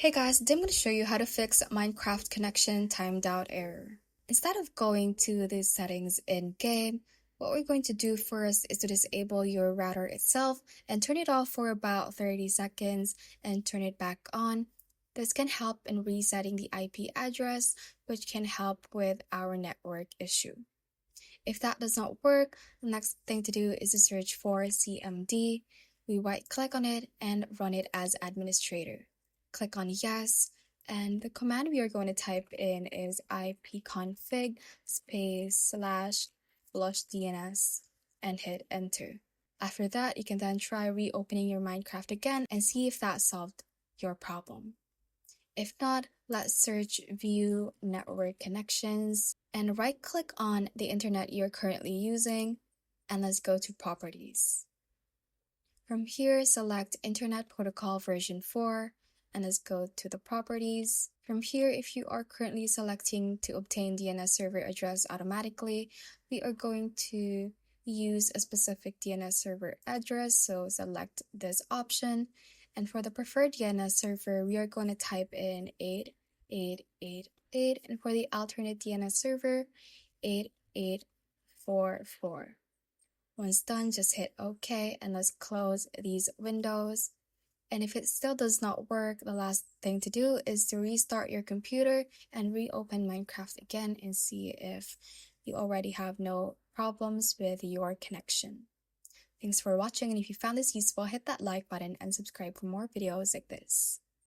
Hey guys, today I'm going to show you how to fix Minecraft connection timed out error. Instead of going to the settings in game, what we're going to do first is to disable your router itself and turn it off for about 30 seconds and turn it back on. This can help in resetting the IP address, which can help with our network issue. If that does not work, the next thing to do is to search for CMD. We right click on it and run it as administrator. Click on yes, and the command we are going to type in is ipconfig //DNS and hit enter. After that, you can then try reopening your Minecraft again and see if that solved your problem. If not, let's search view network connections and right click on the internet you're currently using and let's go to properties. From here, select Internet Protocol version 4 and let's go to the properties. From here, if you are currently selecting to obtain DNS server address automatically, we are going to use a specific DNS server address, so select this option. And for the preferred DNS server, we are going to type in 8888, and for the alternate DNS server, 8844. Once done, just hit OK and let's close these windows. And if it still does not work, the last thing to do is to restart your computer and reopen Minecraft again and see if you already have no problems with your connection. Thanks for watching, and if you found this useful, hit that like button and subscribe for more videos like this.